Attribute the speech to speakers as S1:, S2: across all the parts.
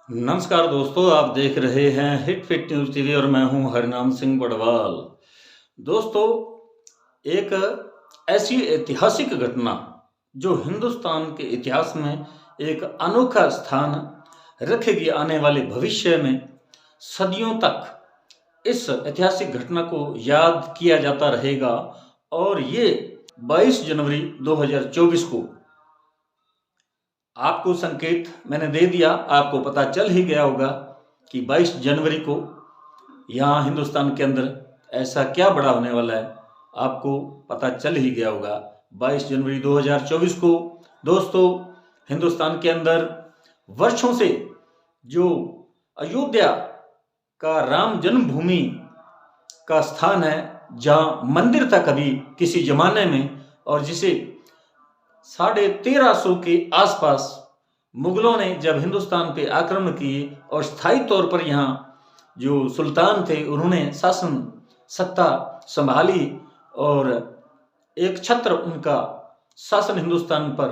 S1: नमस्कार दोस्तों, आप देख रहे हैं हिट फिट न्यूज़ टीवी और मैं हूं हरनाम सिंह बड़वाल। दोस्तों, एक ऐसी ऐतिहासिक घटना जो हिंदुस्तान के इतिहास में एक अनोखा स्थान रखेगी। आने वाले भविष्य में सदियों तक इस ऐतिहासिक घटना को याद किया जाता रहेगा और ये 22 जनवरी 2024 को आपको संकेत मैंने दे दिया। आपको पता चल ही गया होगा कि 22 जनवरी को यहाँ हिंदुस्तान के अंदर ऐसा क्या बड़ा होने वाला है। आपको पता चल ही गया होगा। 22 जनवरी 2024 को दोस्तों हिंदुस्तान के अंदर वर्षों से जो अयोध्या का राम जन्मभूमि का स्थान है, जहाँ मंदिर था कभी किसी जमाने में, और जिसे 1350 के आसपास मुगलों ने जब हिंदुस्तान पे आक्रमण किए और स्थायी तौर पर यहाँ जो सुल्तान थे उन्होंने शासन सत्ता संभाली और एक छत्र उनका शासन हिंदुस्तान पर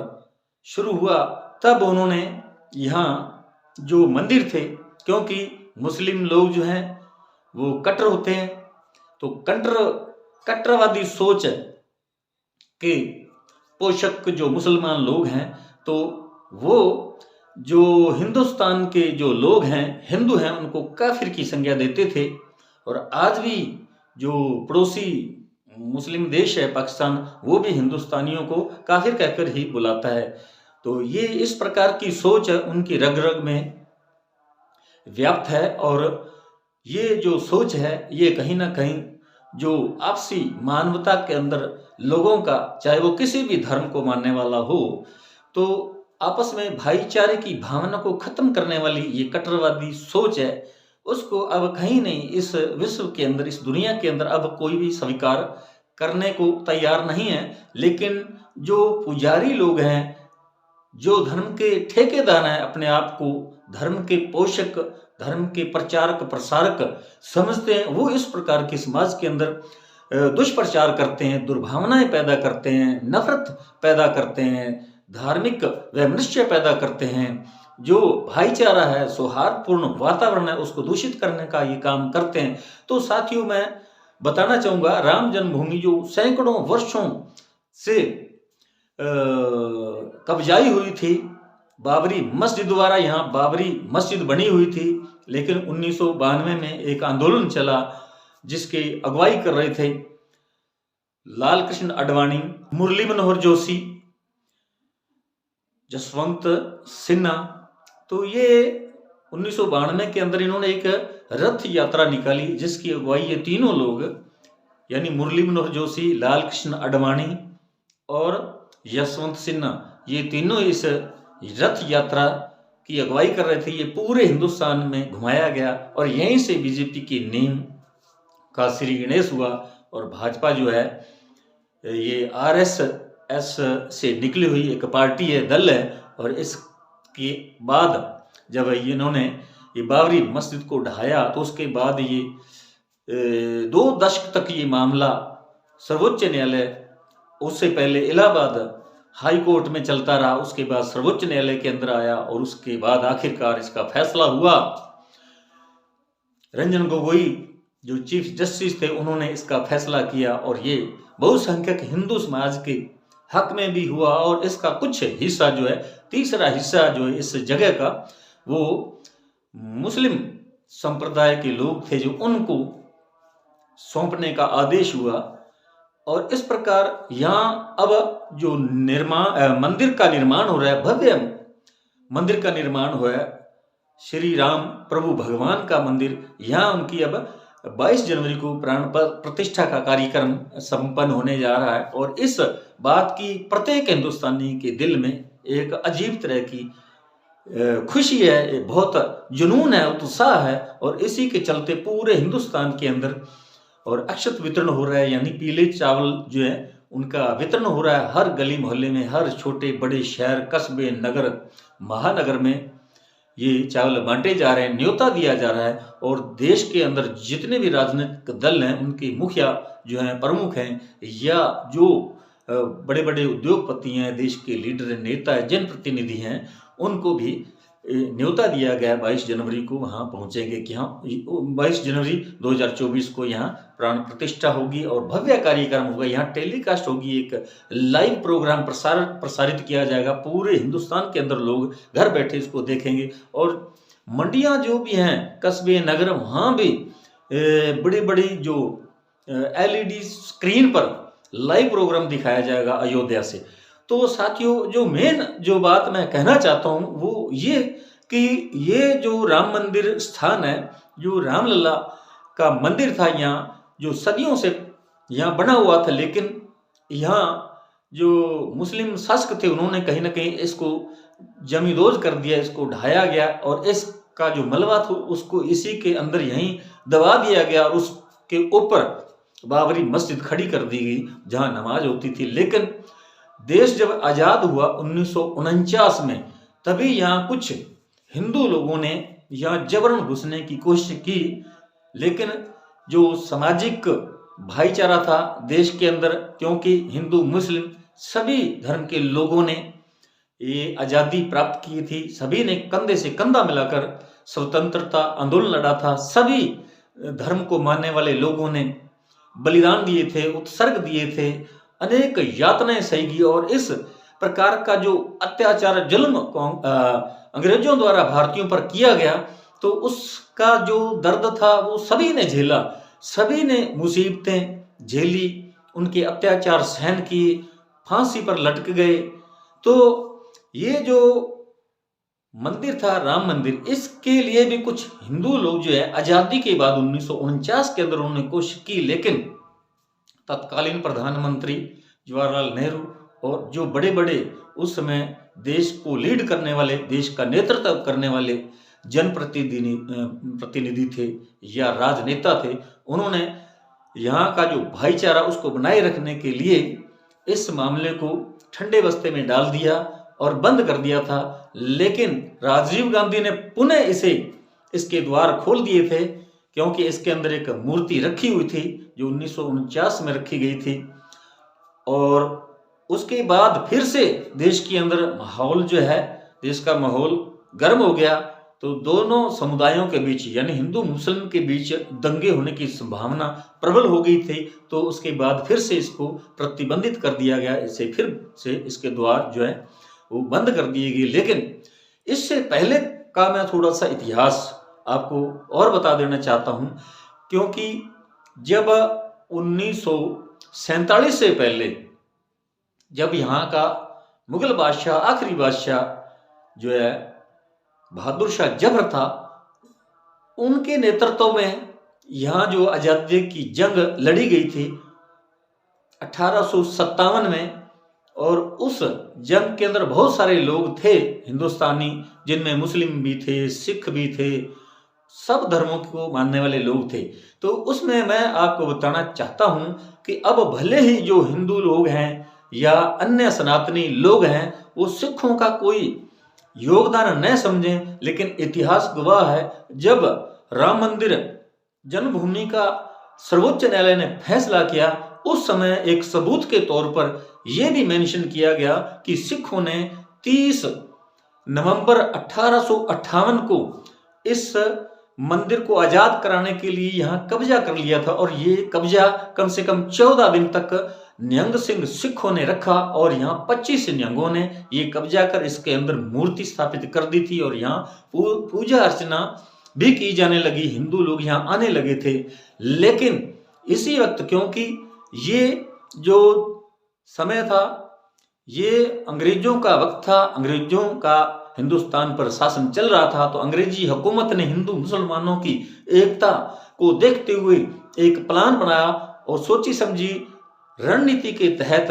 S1: शुरू हुआ, तब उन्होंने यहाँ जो मंदिर थे, क्योंकि मुस्लिम लोग जो हैं वो कट्टर होते हैं, तो कट्टरवादी सोच के पोषक जो मुसलमान लोग हैं, तो वो जो हिंदुस्तान के जो लोग हैं, हिंदू हैं, उनको काफिर की संज्ञा देते थे। और आज भी जो पड़ोसी मुस्लिम देश है पाकिस्तान, वो भी हिंदुस्तानियों को काफिर कहकर ही बुलाता है। तो ये इस प्रकार की सोच उनकी रग रग में व्याप्त है और ये जो सोच है ये कहीं ना कहीं जो आपसी मानवता के अंदर लोगों का, चाहे वो किसी भी धर्म को मानने वाला हो, तो आपस में भाईचारे की भावना को खत्म करने वाली ये कट्टरवादी सोच है, उसको अब कहीं नहीं इस विश्व के अंदर, इस दुनिया के अंदर अब कोई भी स्वीकार करने को तैयार नहीं है। लेकिन जो पुजारी लोग हैं, जो धर्म के ठेकेदार हैं, अपने आप को धर्म के पोषक, धर्म के प्रचारक प्रसारक समझते हैं, वो इस प्रकार के समाज के अंदर दुष्प्रचार करते हैं, दुर्भावनाएं पैदा करते हैं, नफरत पैदा करते हैं, धार्मिक वैमनस्य पैदा करते हैं, जो भाईचारा है, सौहार्दपूर्ण वातावरण है, उसको दूषित करने का ये काम करते हैं। तो साथियों, मैं बताना चाहूँगा, राम जन्मभूमि जो सैकड़ों वर्षों से कब्जाई हुई थी, बाबरी मस्जिद द्वारा यहाँ बाबरी मस्जिद बनी हुई थी, लेकिन 1992 में एक आंदोलन चला जिसकी अगुवाई कर रहे थे लाल कृष्ण आडवाणी, मुरली मनोहर जोशी, जसवंत सिन्हा। तो ये 1992 के अंदर इन्होंने एक रथ यात्रा निकाली जिसकी अगुवाई ये तीनों लोग, यानी मुरली मनोहर जोशी, लाल कृष्ण आडवाणी और जसवंत सिन्हा, ये तीनों इस रथ यात्रा की अगुवाई कर रहे थे। ये पूरे हिंदुस्तान में घुमाया गया और यहीं से बीजेपी की नींव का श्री गणेश हुआ। और भाजपा जो है ये आरएसएस से निकली हुई एक पार्टी है, दल है। और इसके बाद जब इन्होंने ये बाबरी मस्जिद को ढहाया, तो उसके बाद ये 2 दशक तक ये मामला सर्वोच्च न्यायालय, उससे पहले इलाहाबाद हाई कोर्ट में चलता रहा, उसके बाद सर्वोच्च न्यायालय के अंदर आया और उसके बाद आखिरकार इसका फैसला हुआ। रंजन गोगोई जो चीफ जस्टिस थे, उन्होंने इसका फैसला किया और ये बहुसंख्यक हिंदू समाज के हक में भी हुआ। और इसका कुछ हिस्सा जो है, तीसरा हिस्सा जो है इस जगह का, वो मुस्लिम संप्रदाय के लोग थे, जो उनको सौंपने का आदेश हुआ। और इस प्रकार यहाँ अब जो मंदिर का निर्माण हो रहा है, भव्य मंदिर का निर्माण हो रहा है, श्री राम प्रभु भगवान का मंदिर, यहाँ उनकी अब 22 जनवरी को प्राण प्रतिष्ठा का कार्यक्रम संपन्न होने जा रहा है। और इस बात की प्रत्येक हिंदुस्तानी के दिल में एक अजीब तरह की खुशी है, बहुत जुनून है, उत्साह है। और इसी के चलते पूरे हिंदुस्तान के अंदर और अक्षत वितरण हो रहा है, यानी पीले चावल जो है उनका वितरण हो रहा है हर गली मोहल्ले में, हर छोटे बड़े शहर, कस्बे, नगर, महानगर में ये चावल बांटे जा रहे हैं, न्योता दिया जा रहा है। और देश के अंदर जितने भी राजनीतिक दल हैं, उनके मुखिया जो हैं, प्रमुख हैं, या जो बड़े बड़े उद्योगपति हैं, देश के लीडर, नेता, जनप्रतिनिधि हैं, उनको भी न्योता दिया गया 22 जनवरी को वहाँ पहुँचेंगे कि हाँ 22 जनवरी 2024 को यहाँ प्राण प्रतिष्ठा होगी और भव्य कार्यक्रम होगा। यहाँ टेलीकास्ट होगी, एक लाइव प्रोग्राम प्रसारित किया जाएगा। पूरे हिंदुस्तान के अंदर लोग घर बैठे इसको देखेंगे और मंडियाँ जो भी हैं, कस्बे नगर, वहाँ भी बड़ी बड़ी जो LED स्क्रीन पर लाइव प्रोग्राम दिखाया जाएगा अयोध्या से। तो साथियों, जो मेन जो बात मैं कहना चाहता हूँ वो ये कि ये जो राम मंदिर स्थान है, जो रामलला का मंदिर था यहाँ, जो सदियों से यहाँ बना हुआ था, लेकिन यहाँ जो मुस्लिम शासक थे उन्होंने कहीं ना कहीं इसको जमींदोज कर दिया, इसको ढाया गया और इसका जो मलबा था उसको इसी के अंदर यहीं दबा दिया गया और उसके ऊपर बाबरी मस्जिद खड़ी कर दी गई जहाँ नमाज होती थी। लेकिन देश जब आज़ाद हुआ 1949 में, तभी यहाँ कुछ हिंदू लोगों ने यहाँ जबरन घुसने की कोशिश की, लेकिन जो सामाजिक भाईचारा था देश के अंदर, क्योंकि हिंदू मुस्लिम सभी धर्म के लोगों ने ये आज़ादी प्राप्त की थी, सभी ने कंधे से कंधा मिलाकर स्वतंत्रता आंदोलन लड़ा था। सभी धर्म को मानने वाले लोगों ने बलिदान दिए थे, उत्सर्ग दिए थे, अनेक यातनाएं सही की और इस प्रकार का जो अत्याचार जुल्म अंग्रेजों द्वारा भारतीयों पर किया गया, तो उसका जो दर्द था वो सभी ने झेला, सभी ने मुसीबतें झेली, उनके अत्याचार सहन किए, फांसी पर लटक गए। तो ये जो मंदिर था राम मंदिर, इसके लिए भी कुछ हिंदू लोग जो है आज़ादी के बाद 1949 के अंदर उन्होंने कोशिश की, लेकिन तत्कालीन प्रधानमंत्री जवाहरलाल नेहरू और जो बड़े बड़े उस समय देश को लीड करने वाले, देश का नेतृत्व करने वाले जनप्रतिनिधि थे या राजनेता थे, उन्होंने यहाँ का जो भाईचारा उसको बनाए रखने के लिए इस मामले को ठंडे बस्ते में डाल दिया और बंद कर दिया था। लेकिन राजीव गांधी ने पुनः इसके द्वार खोल दिए थे, क्योंकि इसके अंदर एक मूर्ति रखी हुई थी जो 1949 में रखी गई थी। और उसके बाद फिर से देश के अंदर माहौल जो है, देश का माहौल गर्म हो गया, तो दोनों समुदायों के बीच यानी हिंदू मुस्लिम के बीच दंगे होने की संभावना प्रबल हो गई थी। तो उसके बाद फिर से इसको प्रतिबंधित कर दिया गया, इसे फिर से इसके द्वार जो है वो बंद कर दिए गए। लेकिन इससे पहले का मैं थोड़ा सा इतिहास आपको और बता देना चाहता हूं, क्योंकि जब 1947 से पहले जब यहाँ का मुगल बादशाह, आखिरी बादशाह जो है बहादुर शाह जफर था, उनके नेतृत्व में यहाँ जो आज़ादी की जंग लड़ी गई थी 1857 में, और उस जंग के अंदर बहुत सारे लोग थे हिंदुस्तानी, जिनमें मुस्लिम भी थे, सिख भी थे, सब धर्मों को मानने वाले लोग थे। तो उसमें मैं आपको बताना चाहता हूं कि अब भले ही जो हिंदू लोग हैं या अन्य सनातनी लोग हैं वो सिखों का कोई योगदान न समझें, लेकिन इतिहास गवाह है, जब राम मंदिर जन्मभूमि का सर्वोच्च न्यायालय ने फैसला किया, उस समय एक सबूत के तौर पर यह भी मेंशन किया गया कि सिखों ने 30 नवंबर 1858 को इस मंदिर को आजाद कराने के लिए यहाँ कब्जा कर लिया था। और ये कब्जा कम से कम 14 दिन तक निहंग सिंह सिखों ने रखा और यहाँ 25 निहंगों ने ये कब्जा कर इसके अंदर मूर्ति स्थापित कर दी थी और यहाँ पूजा अर्चना भी की जाने लगी, हिंदू लोग यहाँ आने लगे थे। लेकिन इसी वक्त, क्योंकि ये जो समय था ये अंग्रेजों का वक्त था, अंग्रेजों का हिंदुस्तान पर शासन चल रहा था, तो अंग्रेजी हुकूमत ने हिंदू मुसलमानों की एकता को देखते हुए एक प्लान बनाया और सोची समझी रणनीति के तहत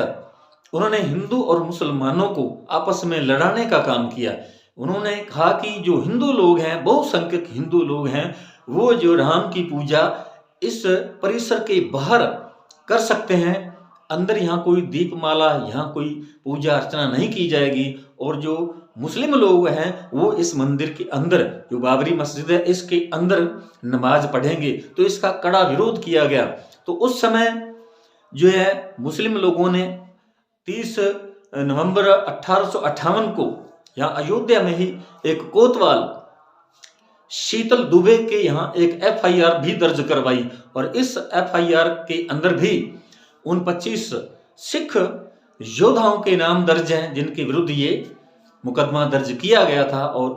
S1: उन्होंने हिंदू और मुसलमानों को आपस में लड़ाने का काम किया। उन्होंने कहा कि जो हिंदू लोग हैं, बहुसंख्यक हिंदू लोग हैं, वो जो राम की पूजा इस परिसर के बाहर कर सकते हैं, अंदर यहाँ कोई दीपमाला, यहाँ कोई पूजा अर्चना नहीं की जाएगी। और जो मुस्लिम लोग हैं वो इस मंदिर के अंदर, जो बाबरी मस्जिद है, इसके अंदर नमाज पढ़ेंगे। तो इसका कड़ा विरोध किया गया। तो उस समय जो है मुस्लिम लोगों ने 30 नवंबर 1858 को यहाँ अयोध्या में ही एक कोतवाल शीतल दुबे के यहाँ एक FIR भी दर्ज करवाई, और इस FIR के अंदर भी उन 25 सिख योद्धाओं के नाम दर्ज हैं जिनके विरुद्ध ये मुकदमा दर्ज किया गया था, और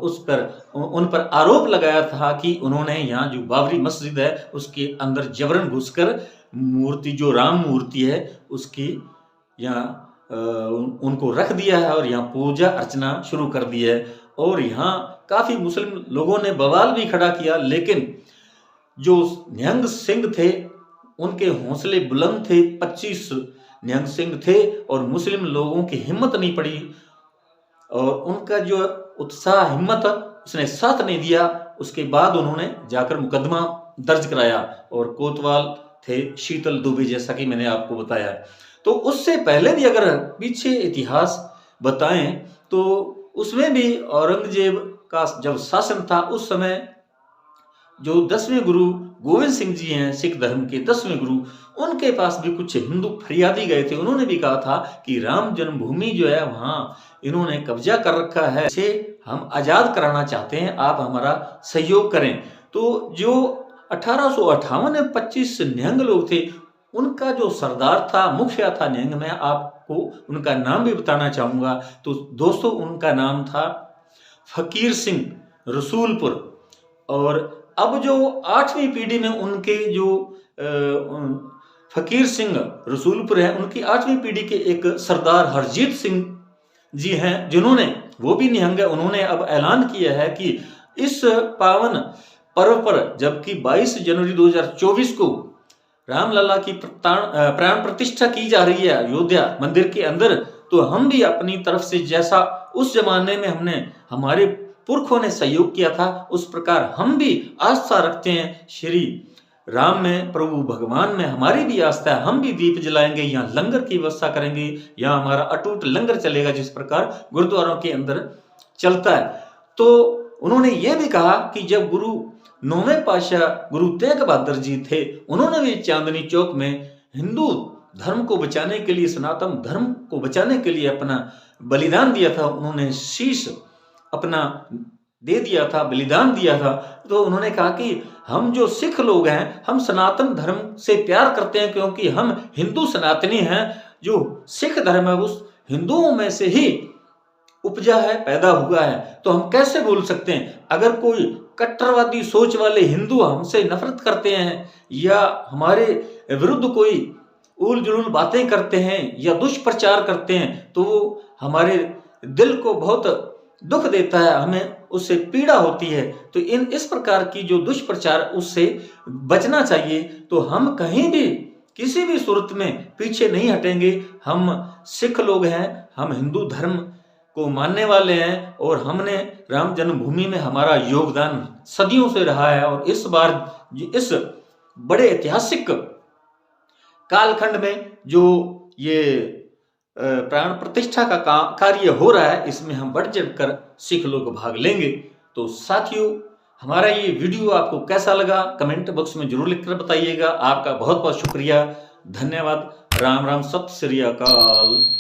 S1: उन पर आरोप लगाया था कि उन्होंने यहाँ जो बाबरी मस्जिद है उसके अंदर जबरन घुसकर मूर्ति, जो राम मूर्ति है, उसकी यहाँ उनको रख दिया है और यहाँ पूजा अर्चना शुरू कर दी है। और यहाँ काफी मुस्लिम लोगों ने बवाल भी खड़ा किया, लेकिन जो निहंग सिंह थे उनके हौसले बुलंद थे। 25 निहंग सिंह थे और मुस्लिम लोगों की हिम्मत नहीं पड़ी, और उनका जो उत्साह, हिम्मत, उसने साथ नहीं दिया। उसके बाद उन्होंने जाकर मुकदमा दर्ज कराया, और कोतवाल थे शीतल दुबे, जैसा कि मैंने आपको बताया। तो उससे पहले भी अगर पीछे इतिहास बताएं तो उसमें भी औरंगजेब का जब शासन था उस समय जो 10वें गुरु गोविंद सिंह जी हैं, सिख धर्म के 10वें गुरु, उनके पास भी कुछ हिंदू फरियादी गए थे। उन्होंने भी कहा था कि राम जन्मभूमि जो है वहां इन्होंने कब्जा कर रखा है, इसे हम आजाद कराना चाहते हैं, आप हमारा सहयोग करें। तो जो 1858 में 25 निहंग लोग थे, उनका जो सरदार था, मुखिया था निहंग, मैं आपको उनका नाम भी बताना चाहूंगा। तो दोस्तों, उनका नाम था फकीर सिंह रसूलपुर। और अब जो 8वीं पीढ़ी में उनके जो फकीर सिंह रसूलपुर है, उनकी 8वीं पीढ़ी के एक सरदार हरजीत सिंह जी हैं, जिन्होंने, वो भी निहंग है, उन्होंने अब ऐलान किया है कि इस पावन पर्व पर, जबकि 22 जनवरी 2024 को रामलला की प्राण प्रतिष्ठा की जा रही है अयोध्या मंदिर के अंदर, तो हम भी अपनी तरफ से, जैसा उस जमाने में हमारे पुरखों ने सहयोग किया था, उस प्रकार हम भी आस्था रखते हैं श्री राम में, प्रभु भगवान में हमारी भी आस्था है। हम भी दीप जलाएंगे, यहाँ लंगर की व्यवस्था करेंगे, यहाँ हमारा अटूट लंगर चलेगा जिस प्रकार गुरुद्वारों के अंदर चलता है। तो उन्होंने ये भी कहा कि जब गुरु 9वें पातशाह गुरु तेग बहादुर जी थे, उन्होंने भी चांदनी चौक में हिंदू धर्म को बचाने के लिए, सनातन धर्म को बचाने के लिए अपना बलिदान दिया था। उन्होंने शीश अपना दे दिया था, बलिदान दिया था। तो उन्होंने कहा कि हम जो सिख लोग हैं, हम सनातन धर्म से प्यार करते हैं, क्योंकि हम हिंदू सनातनी हैं। जो सिख धर्म है उस हिंदुओं में से ही उपजा है, पैदा हुआ है। तो हम कैसे भूल सकते हैं? अगर कोई कट्टरवादी सोच वाले हिंदू हमसे नफरत करते हैं, या हमारे विरुद्ध कोई उल जुलूल बातें करते हैं या दुष्प्रचार करते हैं, तो वो हमारे दिल को बहुत दुख देता है, हमें उससे पीड़ा होती है। तो इस प्रकार की जो दुष्प्रचार, उससे बचना चाहिए। तो हम कहीं भी, किसी भी सूरत में पीछे नहीं हटेंगे। हम सिख लोग हैं, हम हिंदू धर्म को मानने वाले हैं, और हमने राम जन्मभूमि में हमारा योगदान सदियों से रहा है। और इस बार इस बड़े ऐतिहासिक कालखंड में जो ये प्राण प्रतिष्ठा का कार्य हो रहा है, इसमें हम बढ़ चढ़कर सिख लोग भाग लेंगे। तो साथियों, हमारा ये वीडियो आपको कैसा लगा कमेंट बॉक्स में जरूर लिखकर बताइएगा। आपका बहुत बहुत शुक्रिया, धन्यवाद। राम राम, सत श्री अकाल।